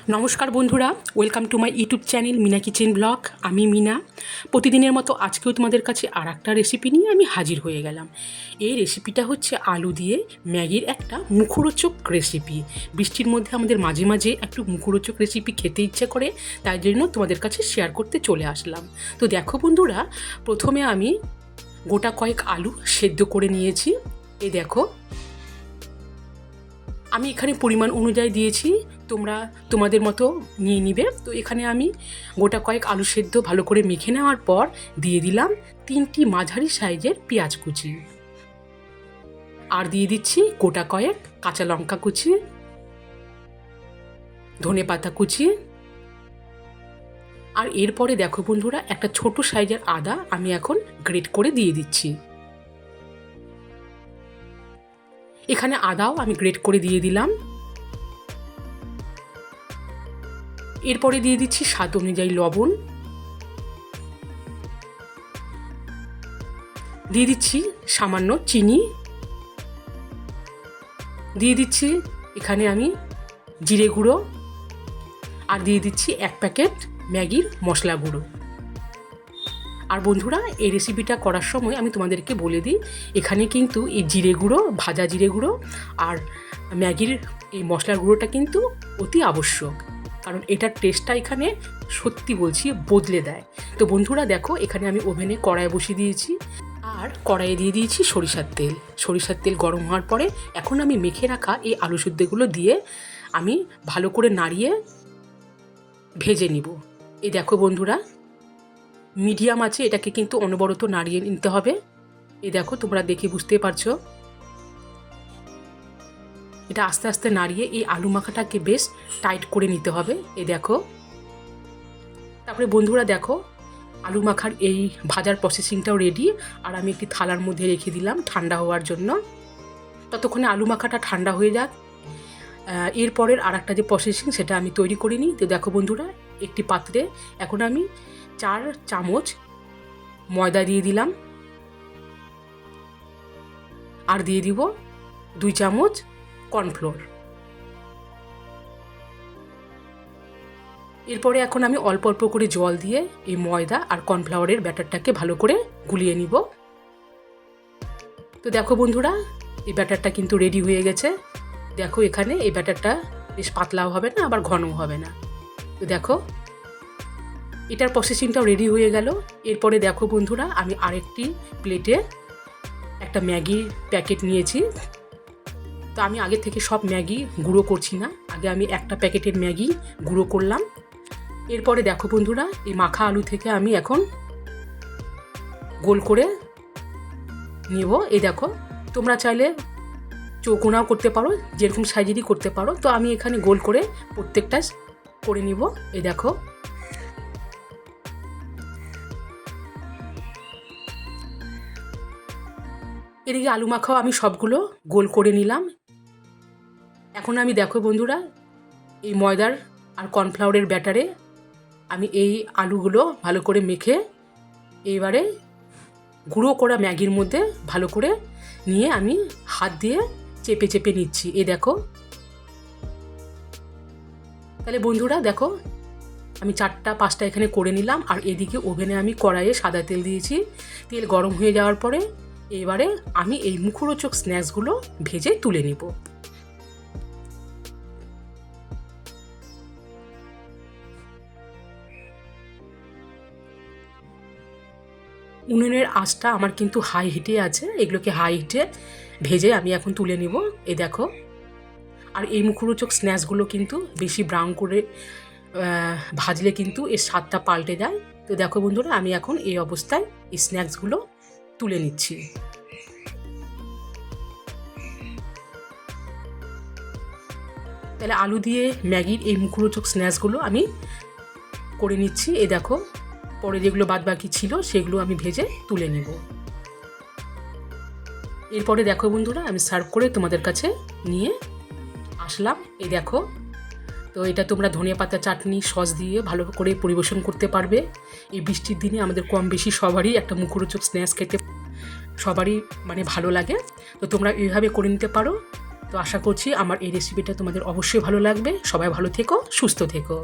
নমস্কার বন্ধুরা, welcome to my YouTube channel Mina kitchen blog. আমি মিনা। প্রতিদিনের মতো আজকেও তোমাদের কাছে আর একটা রেসিপি নিয়ে আমি হাজির হয়ে গেলাম। এই রেসিপিটা হচ্ছে আলু দিয়ে ম্যাগির একটা মুখরোচক রেসিপি। বৃষ্টির মধ্যে আমাদের মাঝে মাঝে একটু মুখরোচক রেসিপি খেতে ইচ্ছে করে, তাই জন্য তোমাদের কাছে শেয়ার করতে চলে আসলাম। তো দেখো বন্ধুরা, প্রথমে আমি গোটা কয়েক আলু সেদ্ধ করে নিয়েছি। এই দেখো, আমি এখানে পরিমাণ অনুযায়ী দিয়েছি, তোমরা তোমাদের মতো নিয়ে নিবে। তো এখানে আমি গোটা কয়েক আলু সেদ্ধ ভালো করে মেখে নেওয়ার পর দিয়ে দিলাম 3টি মাঝারি সাইজের পেঁয়াজ কুচি, আর দিয়ে দিচ্ছি গোটা কয়েক কাঁচা লঙ্কা কুচি, ধনে পাতা কুচি, আর এরপরে দেখো বন্ধুরা, একটা ছোট সাইজের আদা আমি এখন গ্রেট করে দিয়ে দিচ্ছি। এখানে আদাও আমি গ্রেট করে দিয়ে দিলাম। এরপরে দিয়ে দিচ্ছি স্বাদ অনুযায়ী লবণ, দিয়ে দিচ্ছি সামান্য চিনি, দিয়ে দিচ্ছি এখানে আমি জিরে গুঁড়ো, আর দিয়ে দিচ্ছি 1 প্যাকেট ম্যাগির মশলা গুঁড়ো। আর বন্ধুরা, এই রেসিপিটা করার সময় আমি তোমাদেরকে বলে দিই, এখানে কিন্তু এই জিরে গুঁড়ো, ভাজা জিরে গুঁড়ো আর ম্যাগির এই মশলার গুঁড়োটা কিন্তু অতি আবশ্যক, কারণ এটার টেস্টটা এখানে সত্যি বলছি বদলে দেয়। তো বন্ধুরা দেখো, এখানে আমি ওভেনে কড়াই বসিয়ে দিয়েছি, আর কড়াইয়ে দিয়ে দিয়েছি সরিষার তেল। সরিষার তেল গরম হওয়ার পরে এখন আমি মেখে রাখা এই আলু সেদ্ধগুলো দিয়ে আমি ভালো করে নাড়িয়ে ভেজে নিব। এই দেখো বন্ধুরা, মিডিয়াম আছে এটাকে কিন্তু অনবরত নাড়িয়ে নিতে হবে। এই দেখো, তোমরা দেখে বুঝতে পারছো, এটা আস্তে আস্তে নাড়িয়ে এই আলু মাখাটাকে বেশ টাইট করে নিতে হবে। এই দেখো, তারপরে বন্ধুরা দেখো, আলু মাখার এই ভাজার প্রসেসিংটাও রেডি, আর আমি একটি থালার মধ্যে রেখে দিলাম ঠান্ডা হওয়ার জন্য। ততক্ষণে আলু মাখাটা ঠান্ডা হয়ে যাক। এরপরের আর একটা যে প্রসেসিং সেটা আমি তৈরি করে নিই। তো দেখো বন্ধুরা, একটি পাত্রে এখন আমি 4 চামচ ময়দা দিয়ে দিলাম, আর দিয়ে দিব 2 চামচ কর্নফ্লোর। এরপরে এখন আমি অল্প অল্প করে জল দিয়ে এই ময়দা আর কর্নফ্লাওয়ারের ব্যাটারটাকে ভালো করে গুলিয়ে নিব। তো দেখো বন্ধুরা, এই ব্যাটারটা কিন্তু রেডি হয়ে গেছে। দেখো, এখানে এই ব্যাটারটা বেশ পাতলাও হবে না, আবার ঘনও হবে না। তো দেখো, এটার প্রসেসিংটাও রেডি হয়ে গেল। এরপরে দেখো বন্ধুরা, আমি আরেকটি প্লেটে একটা ম্যাগির প্যাকেট নিয়েছি। তো আমি আগে থেকে সব ম্যাগি গুঁড়ো করছি না, আগে আমি একটা প্যাকেটের ম্যাগি গুঁড়ো করলাম। এরপরে দেখো বন্ধুরা, এই মাখা আলু থেকে আমি এখন গোল করে নেব। এই দেখো, তোমরা চাইলে চৌকোনাও করতে পারো, যেরকম সাইজেরই করতে পারো। তো আমি এখানে গোল করে প্রত্যেকটা করে নিব। এই দেখো, এদিকে আলু মাখাও আমি সবগুলো গোল করে নিলাম। এখন আমি দেখো বন্ধুরা, এই ময়দার আর কর্নফ্লাওয়ারের ব্যাটারে আমি এই আলুগুলো ভালো করে মেখে এবারে গুঁড়ো করা ম্যাগির মধ্যে ভালো করে নিয়ে আমি হাত দিয়ে চেপে চেপে নিচ্ছি। এই দেখো, তাহলে বন্ধুরা দেখো, আমি 4টা 5টা এখানে করে নিলাম। আর এদিকে ওভেনে আমি কড়াইয়ে সাদা তেল দিয়েছি। তেল গরম হয়ে যাওয়ার পরে এবারে আমি এই মুখরোচক স্ন্যাক্সগুলো ভেজে তুলে নেব। উনুনের আঁচটা আমার কিন্তু হাই হিটে আছে, এগুলোকে হাই হিটে ভেজে আমি এখন তুলে নিব। এই দেখো, আর এই মুখরোচক স্ন্যাক্সগুলো কিন্তু বেশি ব্রাউন করে ভাজলে কিন্তু এর স্বাদটা পাল্টে যায়। তো দেখো বন্ধুরা, আমি এখন এই অবস্থায় এই স্ন্যাক্সগুলো তুলে নিচ্ছি। তাহলে আলু দিয়ে ম্যাগির এই মুখরোচক স্ন্যাক্সগুলো আমি করে নিচ্ছি। এই দেখো, পরে যেগুলো বাদ বাকি ছিল সেগুলো আমি ভেজে তুলে নেব। এরপরে দেখো বন্ধুরা, আমি সার্ভ করে তোমাদের কাছে নিয়ে আসলাম। এই দেখো, তো এটা তোমরা ধনিয়া পাতা চাটনি সস দিয়ে ভালো করে পরিবেশন করতে পারবে। এই বৃষ্টির দিনে আমাদের কম বেশি সবারই একটা মুখরোচক স্ন্যাক্স খেতে সবারই ভালো লাগে। তো তোমরা এইভাবে করে নিতে পারো। তো আশা করছি আমার এই রেসিপিটা তোমাদের অবশ্যই ভালো লাগবে। সবাই ভালো থেকো, সুস্থ থেকো।